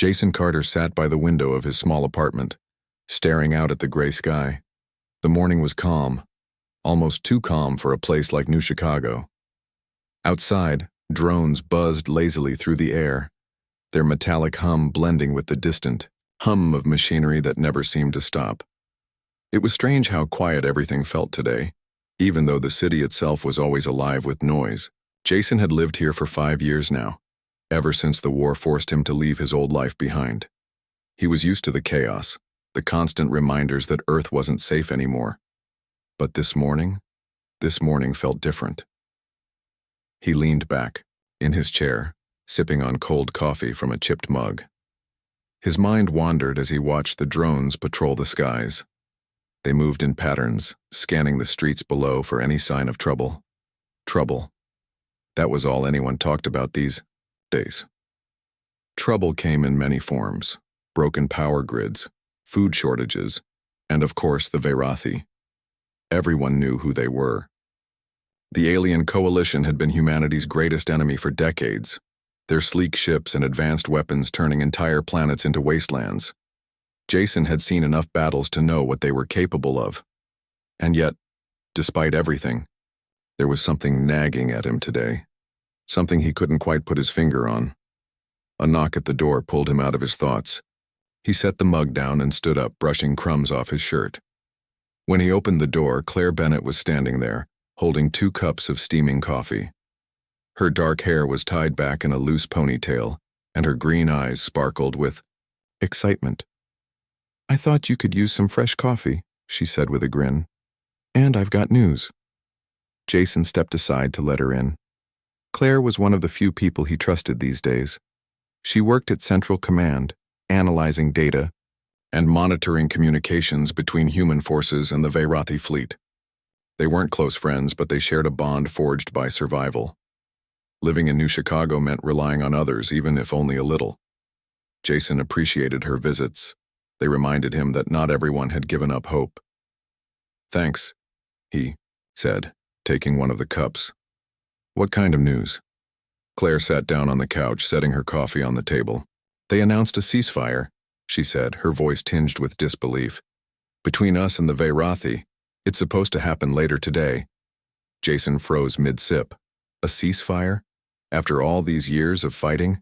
Jason Carter sat by the window of his small apartment, staring out at the gray sky. The morning was calm, almost too calm for a place like New Chicago. Outside, drones buzzed lazily through the air, their metallic hum blending with the distant hum of machinery that never seemed to stop. It was strange how quiet everything felt today, even though the city itself was always alive with noise. Jason had lived here for 5 years now, ever since the war forced him to leave his old life behind. He was used to the chaos, the constant reminders that Earth wasn't safe anymore. But this morning felt different. He leaned back, in his chair, sipping on cold coffee from a chipped mug. His mind wandered as he watched the drones patrol the skies. They moved in patterns, scanning the streets below for any sign of trouble. Trouble. That was all anyone talked about these days. Trouble came in many forms: broken power grids, food shortages, and of course the Verathi. Everyone knew who they were. The alien coalition had been humanity's greatest enemy for decades, their sleek ships and advanced weapons turning entire planets into wastelands. Jason had seen enough battles to know what they were capable of. And yet, despite everything, there was something nagging at him today, something he couldn't quite put his finger on. A knock at the door pulled him out of his thoughts. He set the mug down and stood up, brushing crumbs off his shirt. When he opened the door, Claire Bennett was standing there, holding 2 cups of steaming coffee. Her dark hair was tied back in a loose ponytail, and her green eyes sparkled with excitement. "I thought you could use some fresh coffee," she said with a grin. "And I've got news." Jason stepped aside to let her in. Claire was one of the few people he trusted these days. She worked at Central Command, analyzing data and monitoring communications between human forces and the Verathi fleet. They weren't close friends, but they shared a bond forged by survival. Living in New Chicago meant relying on others, even if only a little. Jason appreciated her visits. They reminded him that not everyone had given up hope. "Thanks," he said, taking one of the cups. "What kind of news?" Claire sat down on the couch, setting her coffee on the table. "They announced a ceasefire," she said, her voice tinged with disbelief. "Between us and the Verathi. It's supposed to happen later today." Jason froze mid-sip. A ceasefire? After all these years of fighting?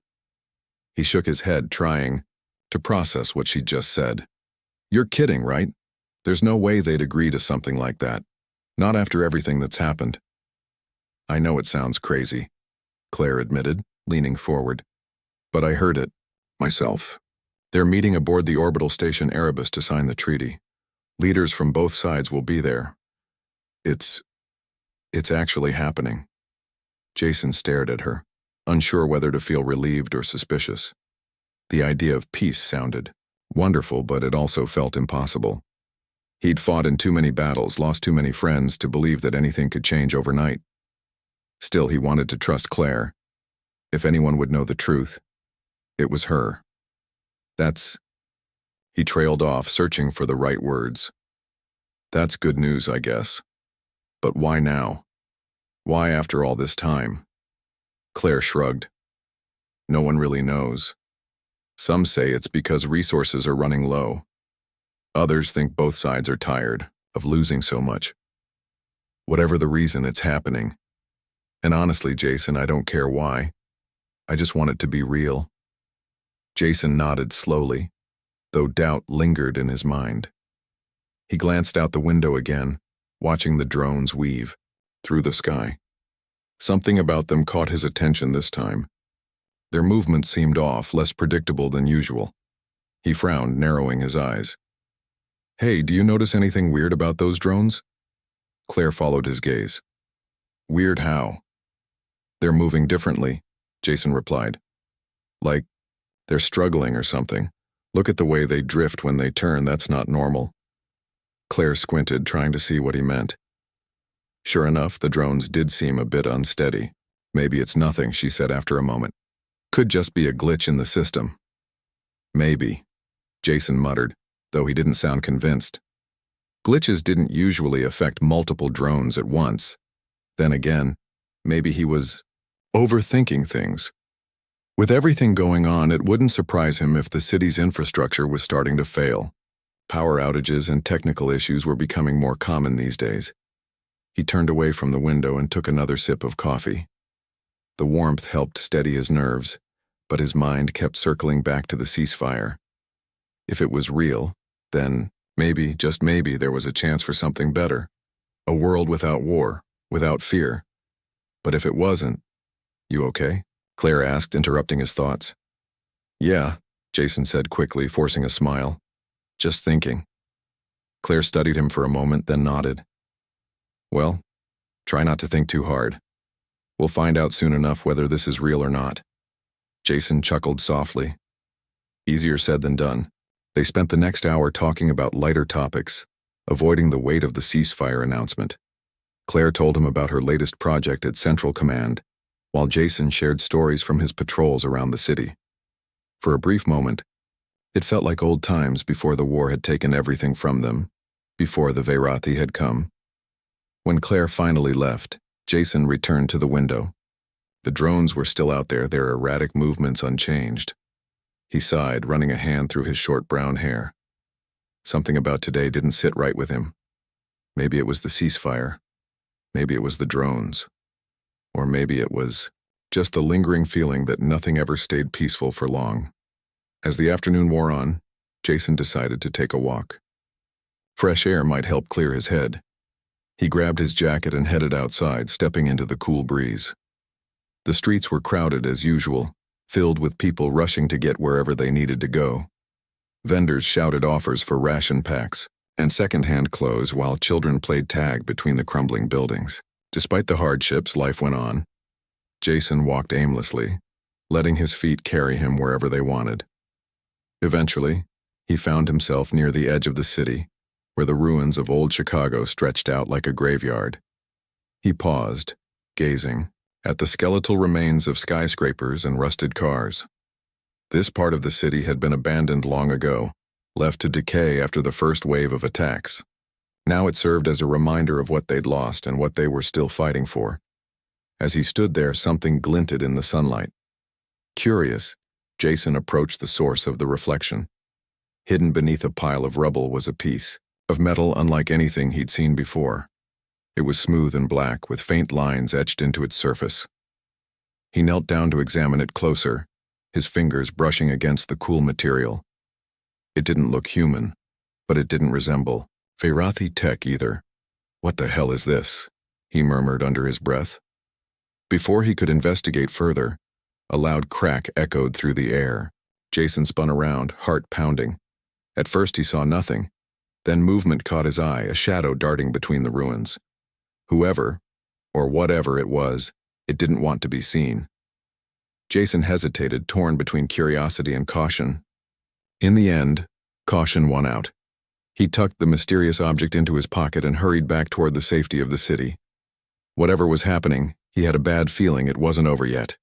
He shook his head, trying to process what she'd just said. "You're kidding, right? There's no way they'd agree to something like that. Not after everything that's happened." "I know it sounds crazy," Claire admitted, leaning forward. "But I heard it myself. They're meeting aboard the orbital station Erebus to sign the treaty. Leaders from both sides will be there. It's actually happening." Jason stared at her, unsure whether to feel relieved or suspicious. The idea of peace sounded wonderful, but it also felt impossible. He'd fought in too many battles, lost too many friends to believe that anything could change overnight. Still, he wanted to trust Claire. If anyone would know the truth, it was her. He trailed off, searching for the right words. "That's good news, I guess. But why now? Why after all this time?" Claire shrugged. "No one really knows. Some say it's because resources are running low. Others think both sides are tired of losing so much. Whatever the reason, it's happening. And honestly, Jason, I don't care why. I just want it to be real." Jason nodded slowly, though doubt lingered in his mind. He glanced out the window again, watching the drones weave through the sky. Something about them caught his attention this time. Their movements seemed off, less predictable than usual. He frowned, narrowing his eyes. "Hey, do you notice anything weird about those drones?" Claire followed his gaze. "Weird how?" "They're moving differently," Jason replied. "Like they're struggling or something. Look at the way they drift when they turn, that's not normal." Claire squinted, trying to see what he meant. Sure enough, the drones did seem a bit unsteady. "Maybe it's nothing," she said after a moment. "Could just be a glitch in the system." "Maybe," Jason muttered, though he didn't sound convinced. Glitches didn't usually affect multiple drones at once. Then again, maybe he was overthinking things. With everything going on, it wouldn't surprise him if the city's infrastructure was starting to fail. Power outages and technical issues were becoming more common these days. He turned away from the window and took another sip of coffee. The warmth helped steady his nerves, but his mind kept circling back to the ceasefire. If it was real, then maybe, just maybe, there was a chance for something better. A world without war, without fear. But if it wasn't, "You okay?" Claire asked, interrupting his thoughts. "Yeah," Jason said quickly, forcing a smile. "Just thinking." Claire studied him for a moment, then nodded. "Well, try not to think too hard. We'll find out soon enough whether this is real or not." Jason chuckled softly. Easier said than done. They spent the next hour talking about lighter topics, avoiding the weight of the ceasefire announcement. Claire told him about her latest project at Central Command, while Jason shared stories from his patrols around the city. For a brief moment, it felt like old times before the war had taken everything from them, before the Veyrathi had come. When Claire finally left, Jason returned to the window. The drones were still out there, their erratic movements unchanged. He sighed, running a hand through his short brown hair. Something about today didn't sit right with him. Maybe it was the ceasefire. Maybe it was the drones. Or maybe it was just the lingering feeling that nothing ever stayed peaceful for long. As the afternoon wore on, Jason decided to take a walk. Fresh air might help clear his head. He grabbed his jacket and headed outside, stepping into the cool breeze. The streets were crowded as usual, filled with people rushing to get wherever they needed to go. Vendors shouted offers for ration packs and second-hand clothes while children played tag between the crumbling buildings. Despite the hardships, life went on. Jason walked aimlessly, letting his feet carry him wherever they wanted. Eventually, he found himself near the edge of the city, where the ruins of old Chicago stretched out like a graveyard. He paused, gazing at the skeletal remains of skyscrapers and rusted cars. This part of the city had been abandoned long ago, left to decay after the first wave of attacks. Now it served as a reminder of what they'd lost and what they were still fighting for. As he stood there, something glinted in the sunlight. Curious, Jason approached the source of the reflection. Hidden beneath a pile of rubble was a piece of metal unlike anything he'd seen before. It was smooth and black, with faint lines etched into its surface. He knelt down to examine it closer, his fingers brushing against the cool material. It didn't look human, but it didn't resemble Veyrathi tech either. "What the hell is this?" he murmured under his breath. Before he could investigate further, a loud crack echoed through the air. Jason spun around, heart pounding. At first he saw nothing. Then movement caught his eye, a shadow darting between the ruins. Whoever, or whatever it was, it didn't want to be seen. Jason hesitated, torn between curiosity and caution. In the end, caution won out. He tucked the mysterious object into his pocket and hurried back toward the safety of the city. Whatever was happening, he had a bad feeling it wasn't over yet.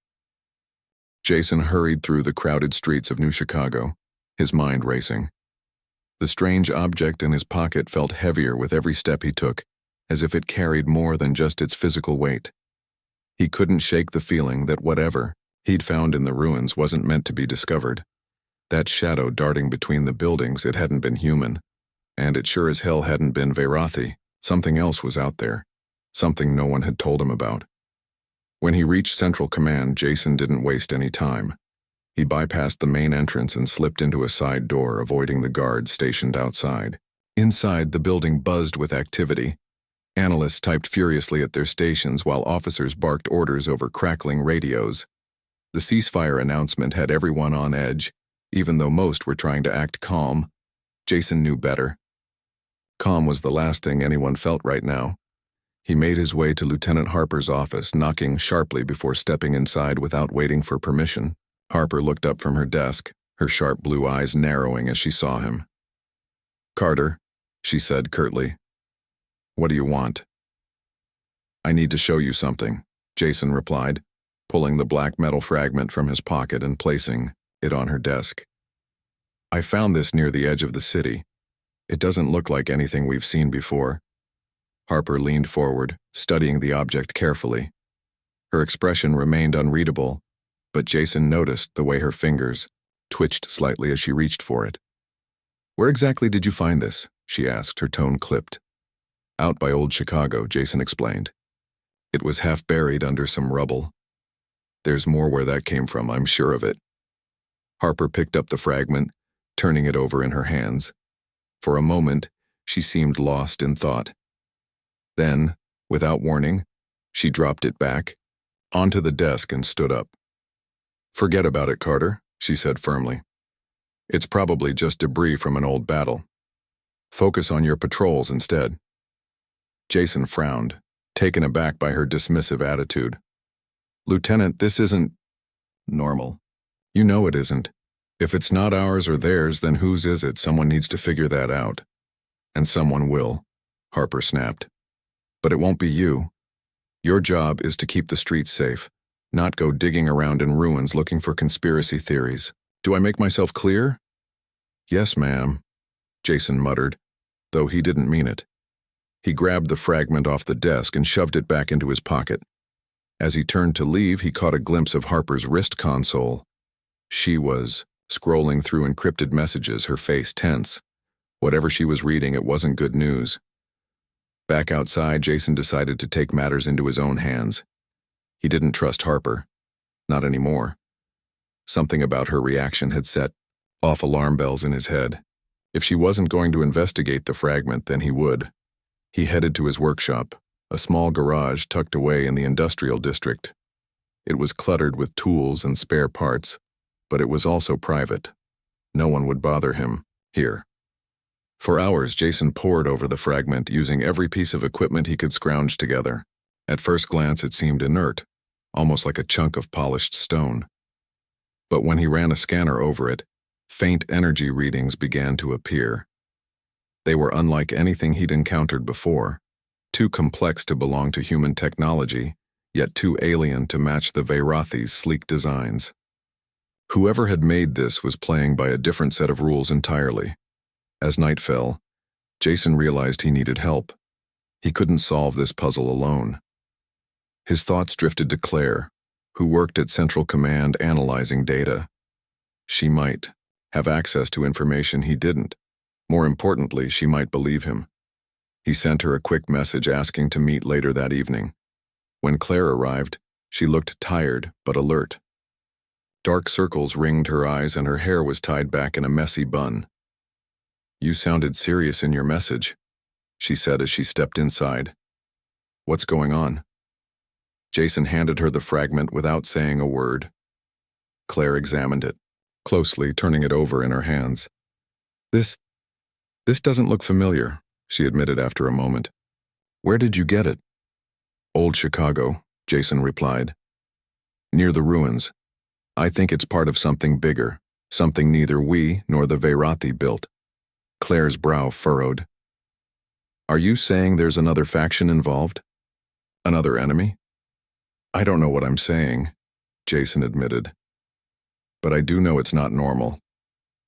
Jason hurried through the crowded streets of New Chicago, his mind racing. The strange object in his pocket felt heavier with every step he took, as if it carried more than just its physical weight. He couldn't shake the feeling that whatever he'd found in the ruins wasn't meant to be discovered. That shadow darting between the buildings, it hadn't been human. And it sure as hell hadn't been Veyrathi. Something else was out there. Something no one had told him about. When he reached Central Command, Jason didn't waste any time. He bypassed the main entrance and slipped into a side door, avoiding the guards stationed outside. Inside, the building buzzed with activity. Analysts typed furiously at their stations while officers barked orders over crackling radios. The ceasefire announcement had everyone on edge, even though most were trying to act calm. Jason knew better. Calm was the last thing anyone felt right now. He made his way to Lieutenant Harper's office, knocking sharply before stepping inside without waiting for permission. Harper looked up from her desk, her sharp blue eyes narrowing as she saw him. "Carter," she said curtly. "What do you want?" "I need to show you something," Jason replied, pulling the black metal fragment from his pocket and placing it on her desk. "I found this near the edge of the city. It doesn't look like anything we've seen before." Harper leaned forward, studying the object carefully. Her expression remained unreadable, but Jason noticed the way her fingers twitched slightly as she reached for it. "Where exactly did you find this?" she asked, her tone clipped. "Out by old Chicago," Jason explained. "It was half buried under some rubble. There's more where that came from, I'm sure of it." Harper picked up the fragment, turning it over in her hands. For a moment, she seemed lost in thought. Then, without warning, she dropped it back onto the desk and stood up. "Forget about it, Carter," she said firmly. "It's probably just debris from an old battle. Focus on your patrols instead." Jason frowned, taken aback by her dismissive attitude. "Lieutenant, this isn't normal. You know it isn't. If it's not ours or theirs, then whose is it? Someone needs to figure that out." "And someone will," Harper snapped. "But it won't be you. Your job is to keep the streets safe, not go digging around in ruins looking for conspiracy theories. Do I make myself clear?" "Yes, ma'am," Jason muttered, though he didn't mean it. He grabbed the fragment off the desk and shoved it back into his pocket. As he turned to leave, he caught a glimpse of Harper's wrist console. She was scrolling through encrypted messages, her face tense. Whatever she was reading, it wasn't good news. Back outside, Jason decided to take matters into his own hands. He didn't trust Harper. Not anymore. Something about her reaction had set off alarm bells in his head. If she wasn't going to investigate the fragment, then he would. He headed to his workshop, a small garage tucked away in the industrial district. It was cluttered with tools and spare parts, but it was also private. No one would bother him here. For hours, Jason pored over the fragment, using every piece of equipment he could scrounge together. At first glance, it seemed inert, almost like a chunk of polished stone. But when he ran a scanner over it, faint energy readings began to appear. They were unlike anything he'd encountered before, too complex to belong to human technology, yet too alien to match the Vayrothi's sleek designs. Whoever had made this was playing by a different set of rules entirely. As night fell, Jason realized he needed help. He couldn't solve this puzzle alone. His thoughts drifted to Claire, who worked at Central Command analyzing data. She might have access to information he didn't. More importantly, she might believe him. He sent her a quick message asking to meet later that evening. When Claire arrived, she looked tired but alert. Dark circles ringed her eyes and her hair was tied back in a messy bun. "You sounded serious in your message," she said as she stepped inside. "What's going on?" Jason handed her the fragment without saying a word. Claire examined it closely, turning it over in her hands. This doesn't look familiar," she admitted after a moment. "Where did you get it?" "Old Chicago," Jason replied. "Near the ruins. I think it's part of something bigger, something neither we nor the Vayrothi built." Claire's brow furrowed. "Are you saying there's another faction involved? Another enemy?" "I don't know what I'm saying," Jason admitted. "But I do know it's not normal."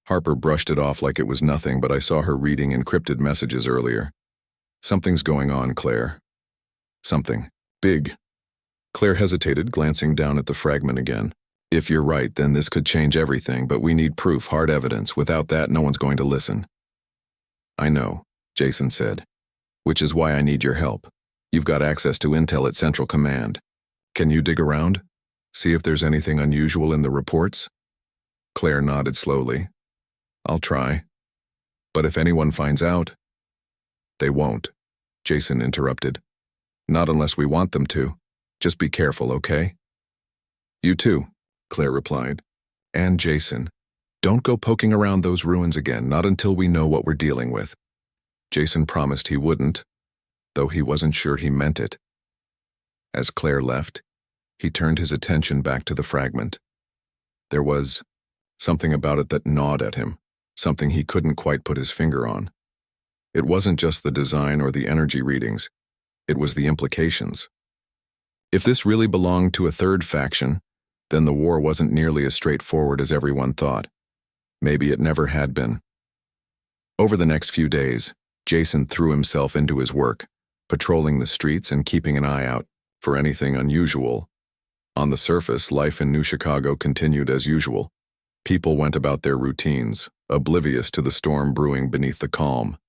Harper brushed it off like it was nothing, but I saw her reading encrypted messages earlier. "Something's going on, Claire. Something big." Claire hesitated, glancing down at the fragment again. "If you're right, then this could change everything, but we need proof, hard evidence. Without that, no one's going to listen." "I know," Jason said, "which is why I need your help. You've got access to intel at Central Command. Can you dig around? See if there's anything unusual in the reports?" Claire nodded slowly. "I'll try. But if anyone finds out—" "They won't," Jason interrupted. "Not unless we want them to. Just be careful, okay?" "You too," Claire replied. "And Jason, don't go poking around those ruins again, not until we know what we're dealing with." Jason promised he wouldn't, though he wasn't sure he meant it. As Claire left, he turned his attention back to the fragment. There was something about it that gnawed at him, something he couldn't quite put his finger on. It wasn't just the design or the energy readings, it was the implications. If this really belonged to a third faction, then the war wasn't nearly as straightforward as everyone thought. Maybe it never had been. Over the next few days, Jason threw himself into his work, patrolling the streets and keeping an eye out for anything unusual. On the surface, life in New Chicago continued as usual. People went about their routines, oblivious to the storm brewing beneath the calm.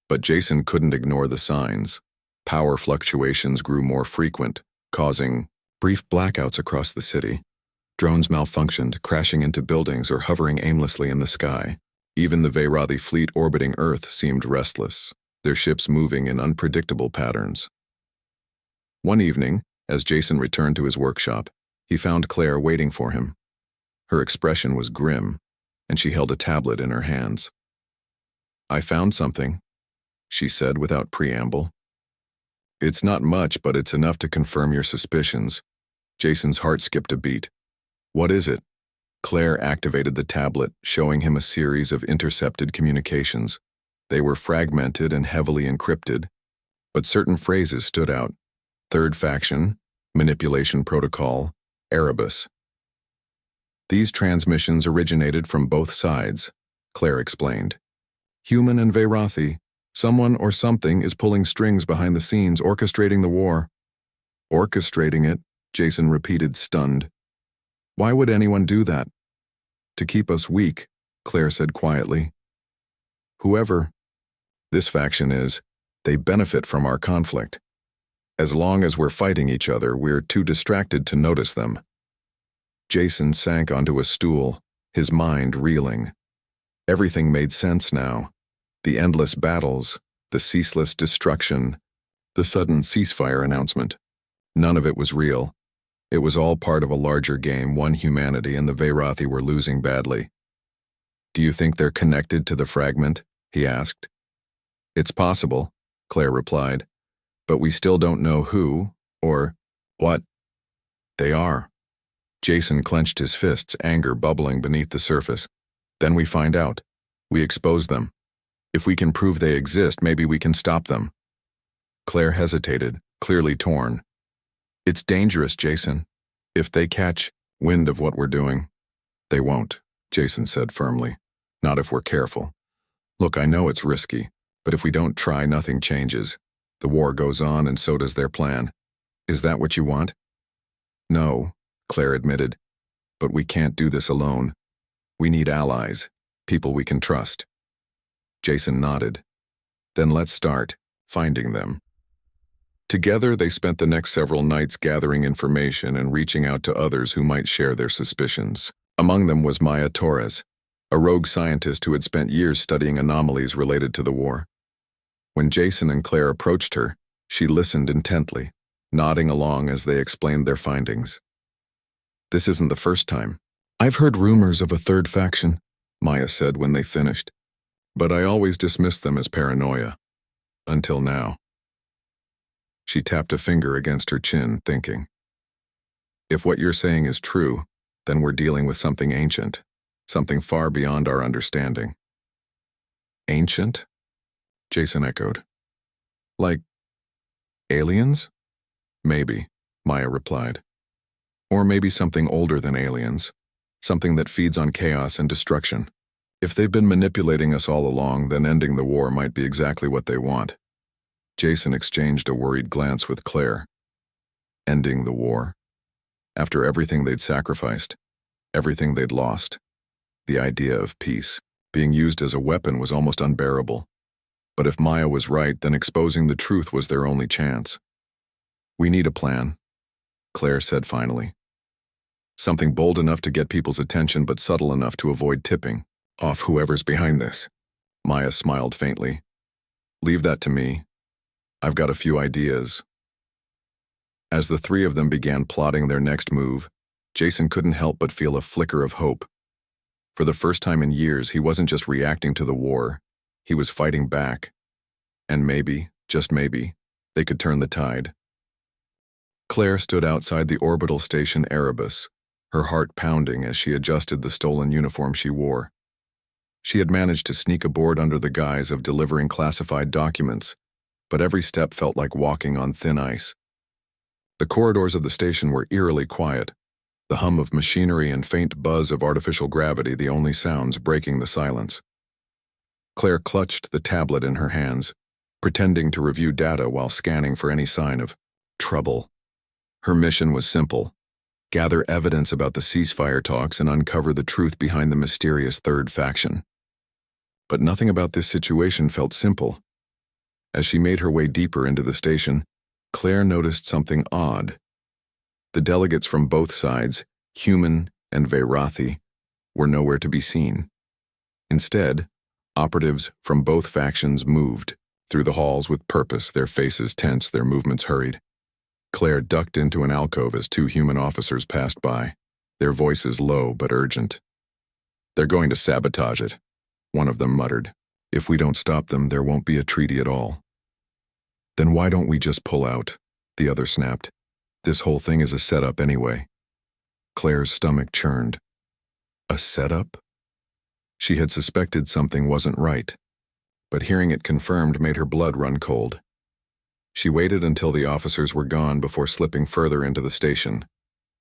But Jason couldn't ignore the signs. Power fluctuations grew more frequent, causing brief blackouts across the city. Drones malfunctioned, crashing into buildings or hovering aimlessly in the sky. Even the Veyrathi fleet orbiting Earth seemed restless, their ships moving in unpredictable patterns. One evening, as Jason returned to his workshop, he found Claire waiting for him. Her expression was grim, and she held a tablet in her hands. "I found something," she said without preamble. "It's not much, but it's enough to confirm your suspicions." Jason's heart skipped a beat. "What is it?" Claire activated the tablet, showing him a series of intercepted communications. They were fragmented and heavily encrypted, but certain phrases stood out. Third faction, manipulation protocol, Erebus. These transmissions originated from both sides, Claire explained. Human and Veyrathi, someone or something is pulling strings behind the scenes, orchestrating the war. Orchestrating it, Jason repeated, stunned. Why would anyone do that? To keep us weak, Claire said quietly. Whoever this faction is, they benefit from our conflict. As long as we're fighting each other, we're too distracted to notice them. Jason sank onto a stool, his mind reeling. Everything made sense now. The endless battles, the ceaseless destruction, the sudden ceasefire announcement. None of it was real. It was all part of a larger game. One humanity and the Veyrathi were losing badly. "Do you think they're connected to the fragment?" he asked. "It's possible," Claire replied, "but we still don't know who or what they are." Jason clenched his fists, anger bubbling beneath the surface. "Then we find out. We expose them. If we can prove they exist, maybe we can stop them." Claire hesitated, clearly torn. "It's dangerous, Jason. If they catch wind of what we're doing." "They won't," Jason said firmly. "Not if we're careful. Look, I know it's risky, but if we don't try, nothing changes. The war goes on and so does their plan. Is that what you want?" "No," Claire admitted, "but we can't do this alone. We need allies, people we can trust." Jason nodded. "Then let's start finding them." Together, they spent the next several nights gathering information and reaching out to others who might share their suspicions. Among them was Maya Torres, a rogue scientist who had spent years studying anomalies related to the war. When Jason and Claire approached her, she listened intently, nodding along as they explained their findings. "This isn't the first time. I've heard rumors of a third faction," Maya said when they finished, "but I always dismissed them as paranoia. Until now." She tapped a finger against her chin, thinking. "If what you're saying is true, then we're dealing with something ancient, something far beyond our understanding." "Ancient?" Jason echoed. "Like aliens?" "Maybe," Maya replied. "Or maybe something older than aliens, something that feeds on chaos and destruction. If they've been manipulating us all along, then ending the war might be exactly what they want." Jason exchanged a worried glance with Claire. Ending the war? After everything they'd sacrificed, everything they'd lost, the idea of peace, being used as a weapon, was almost unbearable. But if Maya was right, then exposing the truth was their only chance. "We need a plan," Claire said finally. "Something bold enough to get people's attention but subtle enough to avoid tipping off whoever's behind this." Maya smiled faintly. "Leave that to me. I've got a few ideas." As the three of them began plotting their next move, Jason couldn't help but feel a flicker of hope. For the first time in years, he wasn't just reacting to the war, he was fighting back. And maybe, just maybe, they could turn the tide. Claire stood outside the orbital station Erebus, her heart pounding as she adjusted the stolen uniform she wore. She had managed to sneak aboard under the guise of delivering classified documents, but every step felt like walking on thin ice. The corridors of the station were eerily quiet, the hum of machinery and faint buzz of artificial gravity the only sounds breaking the silence. Claire clutched the tablet in her hands, pretending to review data while scanning for any sign of trouble. Her mission was simple: gather evidence about the ceasefire talks, and uncover the truth behind the mysterious third faction. But nothing about this situation felt simple. As she made her way deeper into the station, Claire noticed something odd. The delegates from both sides, human and Veirathi, were nowhere to be seen. Instead, operatives from both factions moved through the halls with purpose, their faces tense, their movements hurried. Claire ducked into an alcove as two human officers passed by, their voices low but urgent. "They're going to sabotage it," one of them muttered. "If we don't stop them, there won't be a treaty at all." "Then why don't we just pull out?" the other snapped. "This whole thing is a setup anyway." Claire's stomach churned. A setup? She had suspected something wasn't right, but hearing it confirmed made her blood run cold. She waited until the officers were gone before slipping further into the station.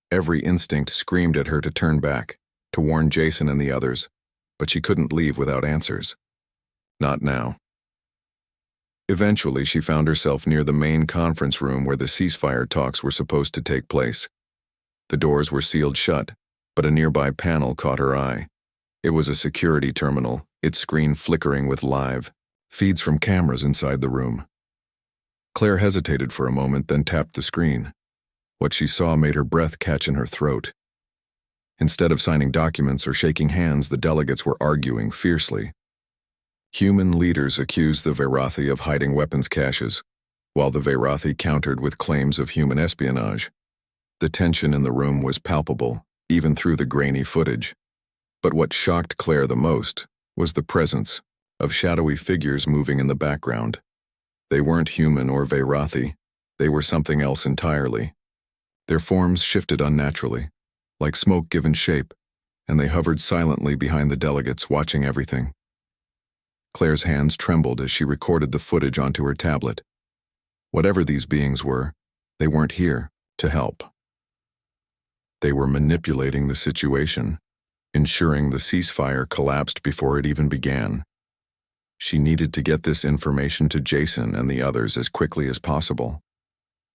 Every instinct screamed at her to turn back, to warn Jason and the others, but she couldn't leave without answers. Not now. Eventually, she found herself near the main conference room where the ceasefire talks were supposed to take place. The doors were sealed shut, but a nearby panel caught her eye. It was a security terminal, its screen flickering with live feeds from cameras inside the room. Claire hesitated for a moment, then tapped the screen. What she saw made her breath catch in her throat. Instead of signing documents or shaking hands, the delegates were arguing fiercely. Human leaders accused the Veirathi of hiding weapons caches, while the Veirathi countered with claims of human espionage. The tension in the room was palpable, even through the grainy footage. But what shocked Claire the most was the presence of shadowy figures moving in the background. They weren't human or Veirathi, they were something else entirely. Their forms shifted unnaturally, like smoke given shape, and they hovered silently behind the delegates, watching everything. Claire's hands trembled as she recorded the footage onto her tablet. Whatever these beings were, they weren't here to help. They were manipulating the situation, ensuring the ceasefire collapsed before it even began. She needed to get this information to Jason and the others as quickly as possible.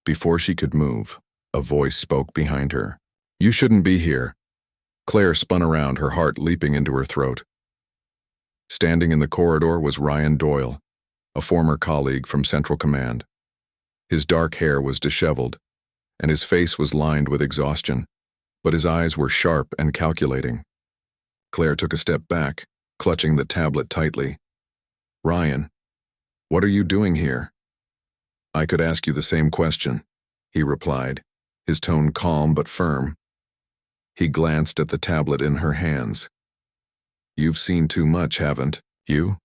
Before she could move, a voice spoke behind her. "You shouldn't be here." Claire spun around, her heart leaping into her throat. Standing in the corridor was Ryan Doyle, a former colleague from Central Command. His dark hair was disheveled, and his face was lined with exhaustion, but his eyes were sharp and calculating. Claire took a step back, clutching the tablet tightly. "Ryan, what are you doing here?" "I could ask you the same question," he replied, his tone calm but firm. He glanced at the tablet in her hands. "You've seen too much, haven't you?"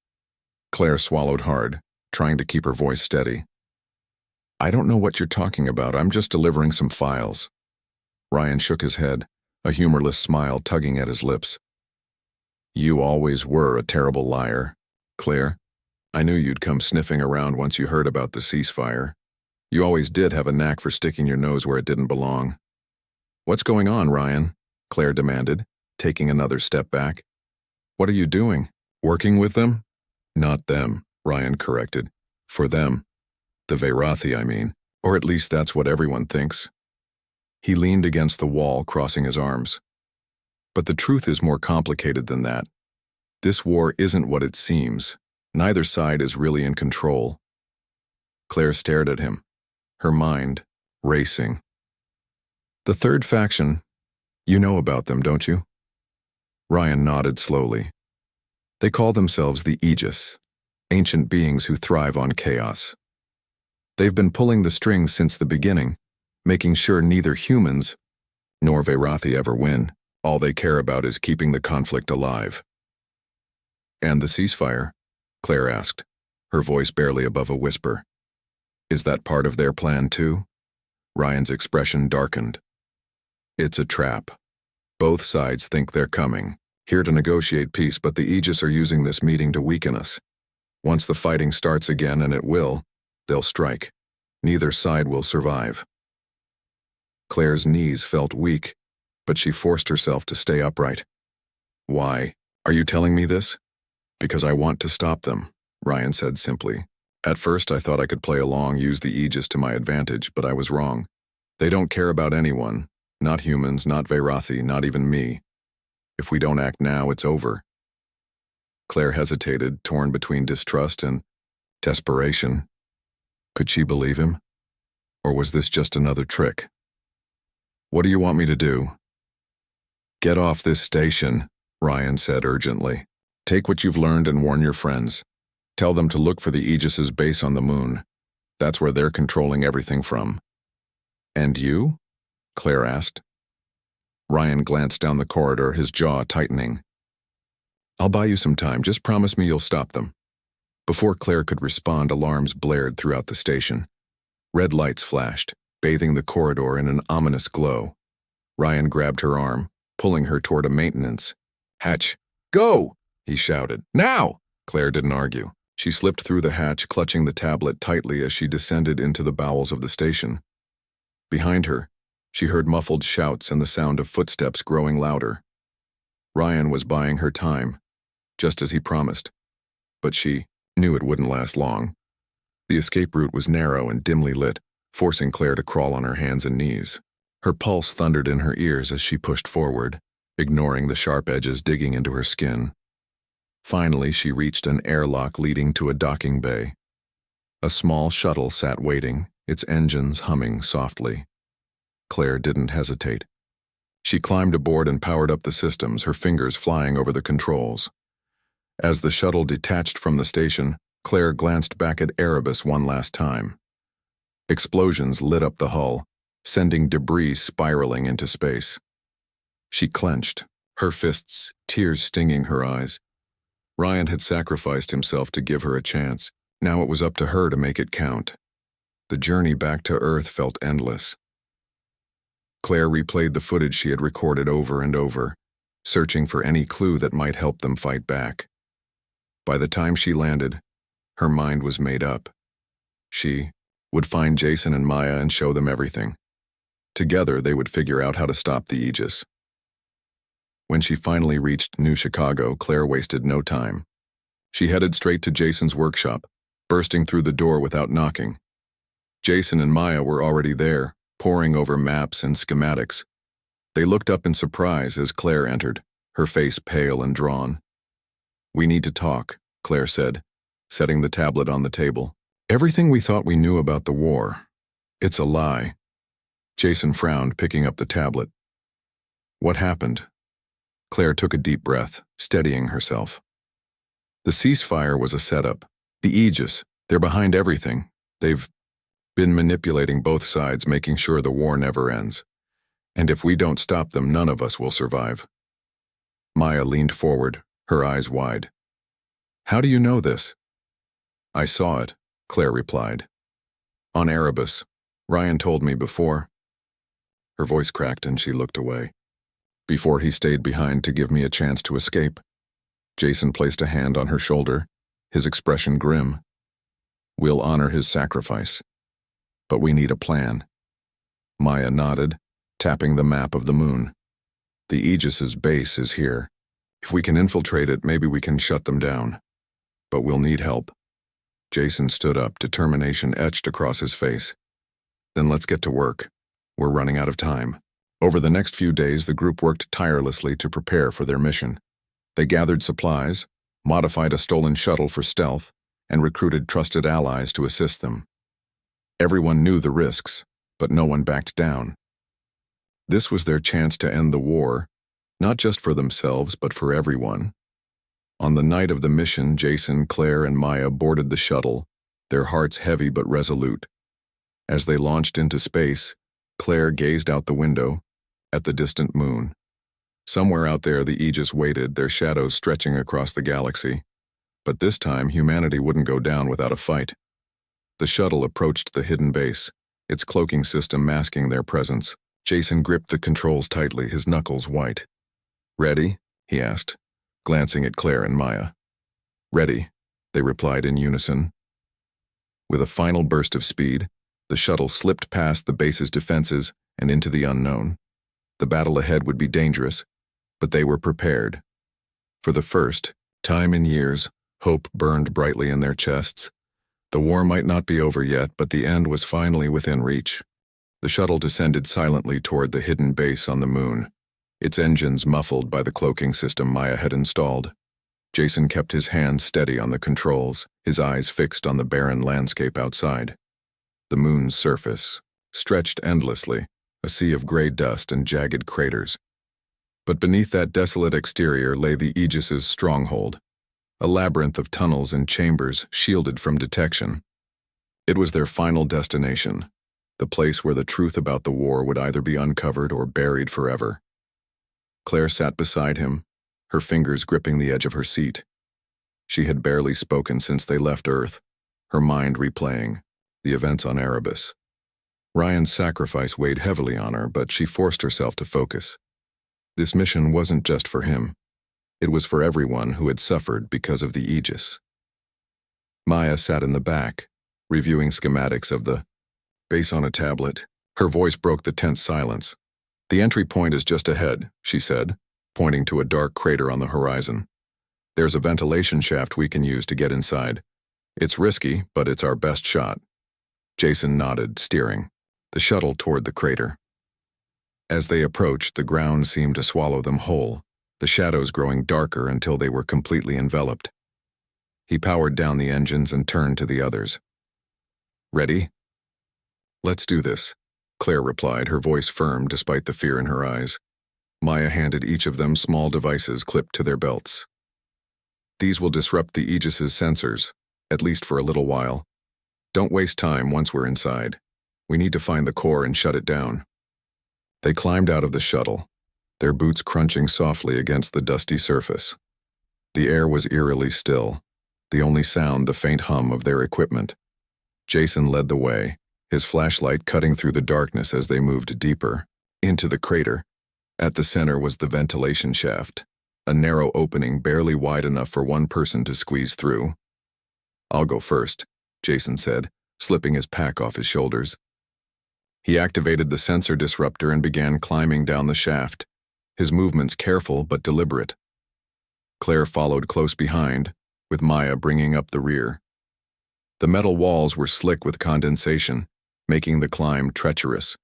Claire swallowed hard, trying to keep her voice steady. "I don't know what you're talking about. I'm just delivering some files." Ryan shook his head, a humorless smile tugging at his lips. "You always were a terrible liar, Claire. I knew you'd come sniffing around once you heard about the ceasefire. You always did have a knack for sticking your nose where it didn't belong." "What's going on, Ryan?" Claire demanded, taking another step back. "What are you doing? Working with them?" "Not them," Ryan corrected. "For them. The Veirathi, I mean. Or at least that's what everyone thinks." He leaned against the wall, crossing his arms. "But the truth is more complicated than that. This war isn't what it seems. Neither side is really in control." Claire stared at him, her mind racing. "The third faction, you know about them, don't you?" Ryan nodded slowly. "They call themselves the Aegis, ancient beings who thrive on chaos. They've been pulling the strings since the beginning, making sure neither humans nor Veirathi ever win. All they care about is keeping the conflict alive." "And the ceasefire?" Claire asked, her voice barely above a whisper. "Is that part of their plan too?" Ryan's expression darkened. "It's a trap. Both sides think they're coming, here to negotiate peace, but the Aegis are using this meeting to weaken us. Once the fighting starts again, and it will, they'll strike. Neither side will survive." Claire's knees felt weak, but she forced herself to stay upright. "Why are you telling me this?" "Because I want to stop them," Ryan said simply. "At first I thought I could play along, use the Aegis to my advantage, but I was wrong. They don't care about anyone, Not humans, not Veyrathi, not even me. If we don't act now, it's over. Claire hesitated, torn between distrust and desperation. Could she believe him? Or was this just another trick? What do you want me to do? Get off this station, Ryan said urgently. Take what you've learned and warn your friends. Tell them to look for the Aegis's base on the moon. That's where they're controlling everything from. And you? Claire asked. Ryan glanced down the corridor, his jaw tightening. I'll buy you some time. Just promise me you'll stop them. Before Claire could respond, alarms blared throughout the station. Red lights flashed, bathing the corridor in an ominous glow. Ryan grabbed her arm, pulling her toward a maintenance hatch. Go! He shouted. Now! Claire didn't argue. She slipped through the hatch, clutching the tablet tightly as she descended into the bowels of the station. Behind her, she heard muffled shouts and the sound of footsteps growing louder. Ryan was buying her time, just as he promised. But she knew it wouldn't last long. The escape route was narrow and dimly lit, forcing Claire to crawl on her hands and knees. Her pulse thundered in her ears as she pushed forward, ignoring the sharp edges digging into her skin. Finally, she reached an airlock leading to a docking bay. A small shuttle sat waiting, its engines humming softly. Claire didn't hesitate. She climbed aboard and powered up the systems, her fingers flying over the controls. As the shuttle detached from the station, Claire glanced back at Erebus one last time. Explosions lit up the hull, sending debris spiraling into space. She clenched, her fists, tears stinging her eyes. Ryan had sacrificed himself to give her a chance. Now it was up to her to make it count. The journey back to Earth felt endless. Claire replayed the footage she had recorded over and over, searching for any clue that might help them fight back. By the time she landed, her mind was made up. She would find Jason and Maya and show them everything. Together, they would figure out how to stop the Aegis. When she finally reached New Chicago, Claire wasted no time. She headed straight to Jason's workshop, bursting through the door without knocking. Jason and Maya were already there, poring over maps and schematics. They looked up in surprise as Claire entered, her face pale and drawn. We need to talk, Claire said, setting the tablet on the table. Everything we thought we knew about the war, it's a lie. Jason frowned, picking up the tablet. What happened? Claire took a deep breath, steadying herself. The ceasefire was a setup. The Aegis, they're behind everything. They've been manipulating both sides, making sure the war never ends. And if we don't stop them, none of us will survive. Maya leaned forward, her eyes wide. How do you know this? I saw it, Claire replied. On Erebus. Ryan told me before. Her voice cracked and she looked away. Before he stayed behind to give me a chance to escape. Jason placed a hand on her shoulder, his expression grim. We'll honor his sacrifice. But we need a plan. Maya nodded, tapping the map of the moon. The Aegis's base is here. If we can infiltrate it, maybe we can shut them down. But we'll need help. Jason stood up, determination etched across his face. Then let's get to work. We're running out of time. Over the next few days, the group worked tirelessly to prepare for their mission. They gathered supplies, modified a stolen shuttle for stealth, and recruited trusted allies to assist them. Everyone knew the risks, but no one backed down. This was their chance to end the war, not just for themselves, but for everyone. On the night of the mission, Jason, Claire, and Maya boarded the shuttle, their hearts heavy but resolute. As they launched into space, Claire gazed out the window, at the distant moon. Somewhere out there the Aegis waited, their shadows stretching across the galaxy. But this time, humanity wouldn't go down without a fight. The shuttle approached the hidden base, its cloaking system masking their presence. Jason gripped the controls tightly, his knuckles white. Ready? He asked, glancing at Claire and Maya. Ready, they replied in unison. With a final burst of speed, the shuttle slipped past the base's defenses and into the unknown. The battle ahead would be dangerous, but they were prepared. For the first time in years, hope burned brightly in their chests. The war might not be over yet, but the end was finally within reach. The The shuttle descended silently toward the hidden base on the moon, its engines muffled by the cloaking system Maya had installed. Jason kept his hands steady on the controls, his eyes fixed on the barren landscape outside. The moon's surface stretched endlessly, a sea of gray dust and jagged craters. But beneath that desolate exterior lay the Aegis's stronghold, a labyrinth of tunnels and chambers shielded from detection. It was their final destination, the place where the truth about the war would either be uncovered or buried forever. Claire sat beside him, her fingers gripping the edge of her seat. She had barely spoken since they left Earth, her mind replaying the events on Erebus. Ryan's sacrifice weighed heavily on her, but she forced herself to focus. This mission wasn't just for him. It was for everyone who had suffered because of the Aegis. Maya sat in the back, reviewing schematics of the base on a tablet. Her voice broke the tense silence. "The entry point is just ahead," she said, pointing to a dark crater on the horizon. "There's a ventilation shaft we can use to get inside. It's risky, but it's our best shot." Jason nodded, steering the shuttle toward the crater. As they approached, the ground seemed to swallow them whole, the shadows growing darker until they were completely enveloped. He powered down the engines and turned to the others. "Ready?" "Let's do this," Claire replied, her voice firm despite the fear in her eyes. Maya handed each of them small devices clipped to their belts. "These will disrupt the Aegis's sensors, at least for a little while. Don't waste time once we're inside. We need to find the core and shut it down." They climbed out of the shuttle, their boots crunching softly against the dusty surface. The air was eerily still, the only sound the faint hum of their equipment. Jason led the way, his flashlight cutting through the darkness as they moved deeper into the crater. At the center was the ventilation shaft, a narrow opening barely wide enough for one person to squeeze through. "I'll go first," Jason said, slipping his pack off his shoulders. He activated the sensor disruptor and began climbing down the shaft, his movements careful but deliberate. Claire followed close behind, with Maya bringing up the rear. The metal walls were slick with condensation, making the climb treacherous,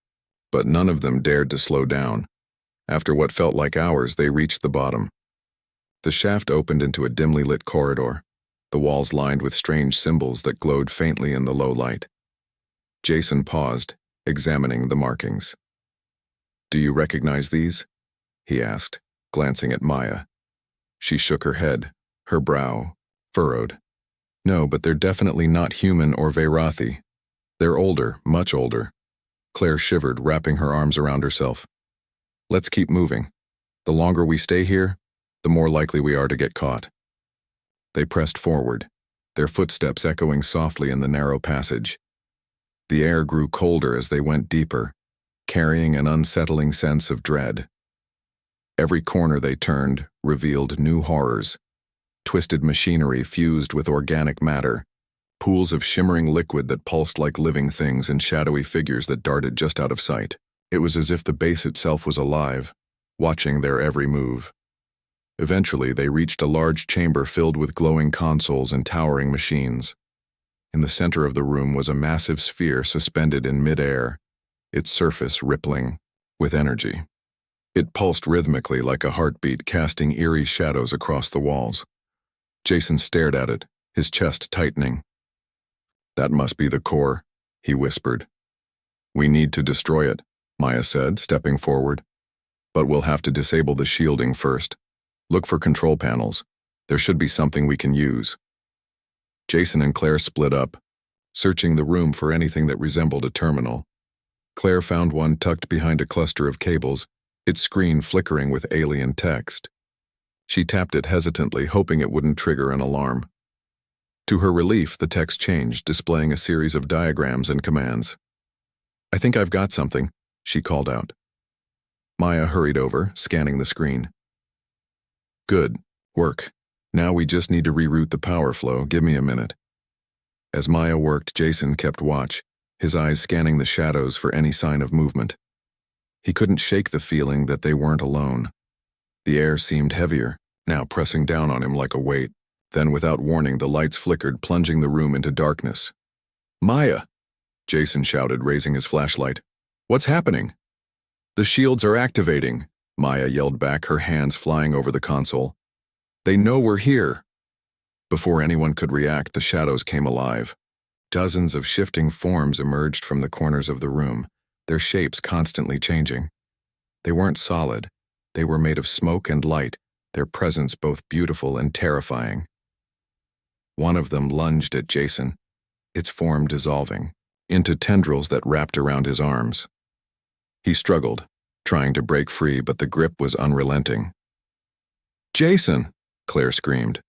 but none of them dared to slow down. After what felt like hours, they reached the bottom. The shaft opened into a dimly lit corridor, the walls lined with strange symbols that glowed faintly in the low light. Jason paused, examining the markings. "Do you recognize these?" he asked, glancing at Maya. She shook her head, her brow furrowed. "No, but they're definitely not human or Veyrathi. They're older, much older." Claire shivered, wrapping her arms around herself. "Let's keep moving. The longer we stay here, the more likely we are to get caught." They pressed forward, their footsteps echoing softly in the narrow passage. The air grew colder as they went deeper, carrying an unsettling sense of dread. Every corner they turned revealed new horrors. Twisted machinery fused with organic matter, pools of shimmering liquid that pulsed like living things, and shadowy figures that darted just out of sight. It was as if the base itself was alive, watching their every move. Eventually, they reached a large chamber filled with glowing consoles and towering machines. In the center of the room was a massive sphere suspended in mid-air, its surface rippling with energy. It pulsed rhythmically like a heartbeat, casting eerie shadows across the walls. Jason stared at it, his chest tightening. "That must be the core," he whispered. "We need to destroy it," Maya said, stepping forward. "But we'll have to disable the shielding first. Look for control panels. There should be something we can use." Jason and Claire split up, searching the room for anything that resembled a terminal. Claire found one tucked behind a cluster of cables, its screen flickering with alien text. She tapped it hesitantly, hoping it wouldn't trigger an alarm. To her relief, the text changed, displaying a series of diagrams and commands. "I think I've got something," she called out. Maya hurried over, scanning the screen. "Good work. Now we just need to reroute the power flow. Give me a minute." As Maya worked, Jason kept watch, his eyes scanning the shadows for any sign of movement. He couldn't shake the feeling that they weren't alone. The air seemed heavier, now pressing down on him like a weight. Then, without warning, the lights flickered, plunging the room into darkness. "Maya!" Jason shouted, raising his flashlight. What's happening? The shields are activating, Maya yelled back, her hands flying over the console. They know we're here. Before anyone could react, the shadows came alive. Dozens of shifting forms emerged from the corners of the room, their shapes constantly changing. They weren't solid. They were made of smoke and light, their presence both beautiful and terrifying. One of them lunged at Jason, its form dissolving into tendrils that wrapped around his arms. He struggled, trying to break free, but the grip was unrelenting. "Jason!" Claire screamed,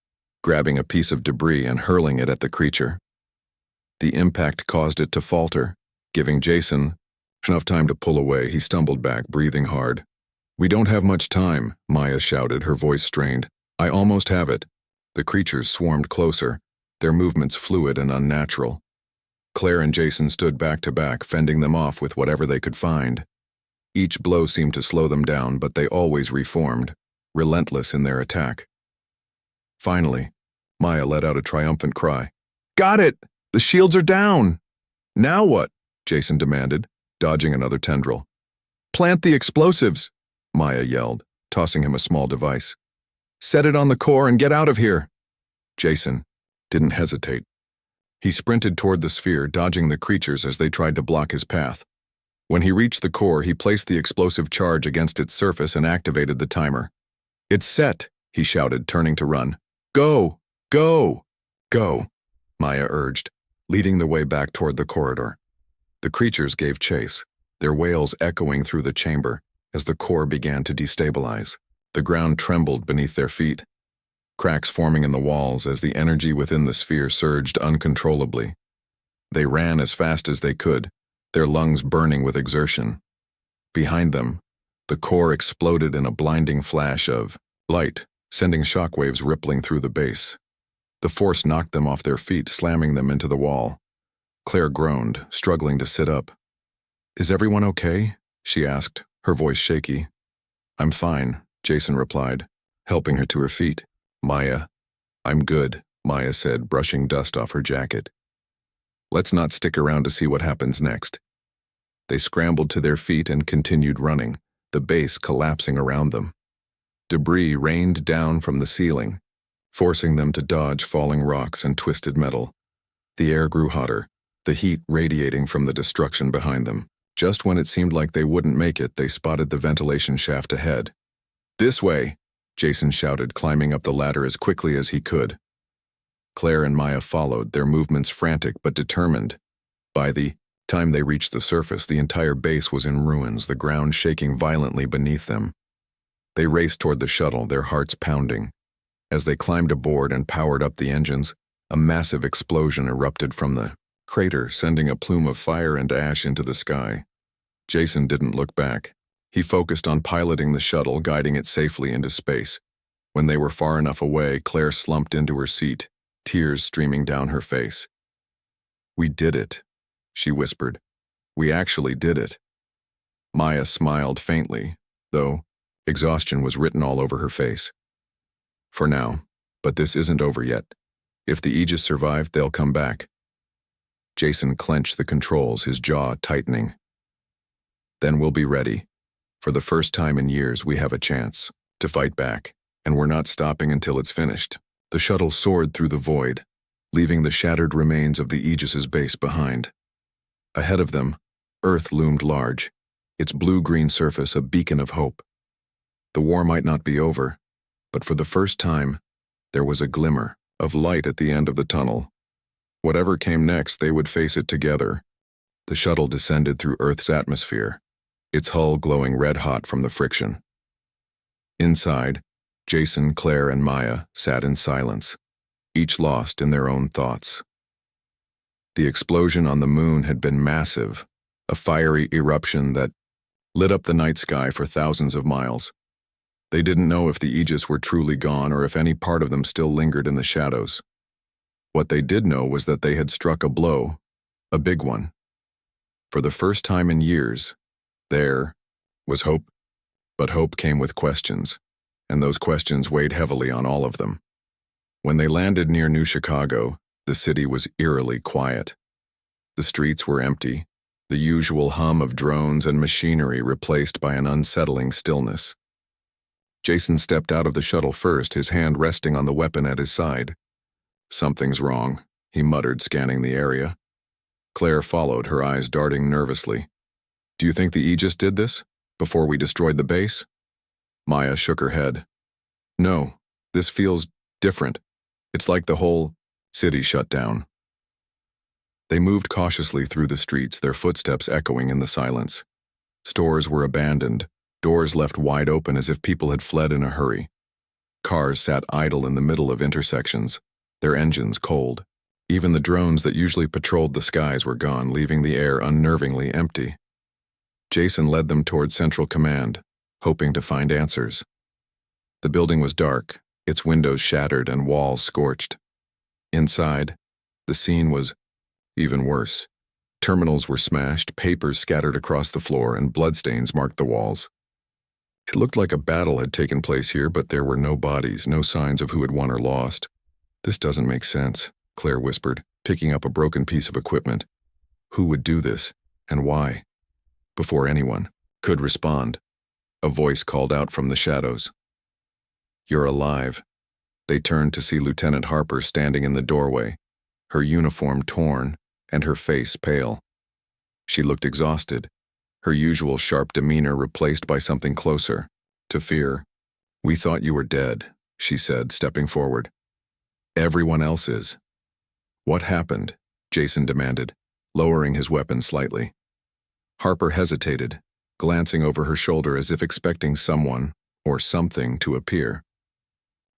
grabbing a piece of debris and hurling it at the creature. The impact caused it to falter, giving Jason enough time to pull away. He stumbled back, breathing hard. "We don't have much time," Maya shouted, her voice strained. "I almost have it." The creatures swarmed closer, their movements fluid and unnatural. Claire and Jason stood back to back, fending them off with whatever they could find. Each blow seemed to slow them down, but they always reformed, relentless in their attack. Finally, Maya let out a triumphant cry. "Got it! The shields are down!" "Now what?" Jason demanded, dodging another tendril. "Plant the explosives!" Maya yelled, tossing him a small device. "Set it on the core and get out of here!" Jason didn't hesitate. He sprinted toward the sphere, dodging the creatures as they tried to block his path. When he reached the core, he placed the explosive charge against its surface and activated the timer. "It's set," he shouted, turning to run. "Go! Go! Go!" Maya urged, leading the way back toward the corridor. The creatures gave chase, their wails echoing through the chamber as the core began to destabilize. The ground trembled beneath their feet, cracks forming in the walls as the energy within the sphere surged uncontrollably. They ran as fast as they could, their lungs burning with exertion. Behind them, the core exploded in a blinding flash of light, sending shockwaves rippling through the base. The force knocked them off their feet, slamming them into the wall. Claire groaned, struggling to sit up. "Is everyone okay?" she asked, her voice shaky. "I'm fine," Jason replied, helping her to her feet. "Maya, I'm good," Maya said, brushing dust off her jacket. "Let's not stick around to see what happens next." They scrambled to their feet and continued running, the base collapsing around them. Debris rained down from the ceiling, forcing them to dodge falling rocks and twisted metal. The air grew hotter, the heat radiating from the destruction behind them. Just when it seemed like they wouldn't make it, they spotted the ventilation shaft ahead. "This way!" Jason shouted, climbing up the ladder as quickly as he could. Claire and Maya followed, their movements frantic but determined. By the time they reached the surface, the entire base was in ruins, the ground shaking violently beneath them. They raced toward the shuttle, their hearts pounding. As they climbed aboard and powered up the engines, a massive explosion erupted from the crater, sending a plume of fire and ash into the sky. Jason didn't look back. He focused on piloting the shuttle, guiding it safely into space. When they were far enough away, Claire slumped into her seat, tears streaming down her face. "We did it," she whispered. "We actually did it." Maya smiled faintly, though exhaustion was written all over her face. "For now, but this isn't over yet. If the Aegis survive, they'll come back." Jason clenched the controls, his jaw tightening. "Then we'll be ready. For the first time in years, we have a chance to fight back, and we're not stopping until it's finished." The shuttle soared through the void, leaving the shattered remains of the Aegis's base behind. Ahead of them, Earth loomed large, its blue-green surface a beacon of hope. The war might not be over, but for the first time, there was a glimmer of light at the end of the tunnel. Whatever came next, they would face it together. The shuttle descended through Earth's atmosphere, its hull glowing red-hot from the friction. Inside, Jason, Claire, and Maya sat in silence, each lost in their own thoughts. The explosion on the moon had been massive, a fiery eruption that lit up the night sky for thousands of miles. They didn't know if the Aegis were truly gone or if any part of them still lingered in the shadows. What they did know was that they had struck a blow, a big one. For the first time in years, there was hope, but hope came with questions, and those questions weighed heavily on all of them. When they landed near New Chicago, the city was eerily quiet. The streets were empty, the usual hum of drones and machinery replaced by an unsettling stillness. Jason stepped out of the shuttle first, his hand resting on the weapon at his side. "Something's wrong," he muttered, scanning the area. Claire followed, her eyes darting nervously. "Do you think the Aegis did this, before we destroyed the base?" Maya shook her head. "No, this feels different. It's like the whole city shut down." They moved cautiously through the streets, their footsteps echoing in the silence. Stores were abandoned, doors left wide open as if people had fled in a hurry. Cars sat idle in the middle of intersections, their engines cold. Even the drones that usually patrolled the skies were gone, leaving the air unnervingly empty. Jason led them toward Central Command, hoping to find answers. The building was dark, its windows shattered and walls scorched. Inside, the scene was even worse. Terminals were smashed, papers scattered across the floor, and bloodstains marked the walls. It looked like a battle had taken place here, but there were no bodies, no signs of who had won or lost. "This doesn't make sense," Claire whispered, picking up a broken piece of equipment. "Who would do this, and why?" Before anyone could respond, a voice called out from the shadows. "You're alive." They turned to see Lieutenant Harper standing in the doorway, her uniform torn and her face pale. She looked exhausted, her usual sharp demeanor replaced by something closer, to fear. "We thought you were dead," she said, stepping forward. "Everyone else is." "What happened?" Jason demanded, lowering his weapon slightly. Harper hesitated, glancing over her shoulder as if expecting someone or something to appear.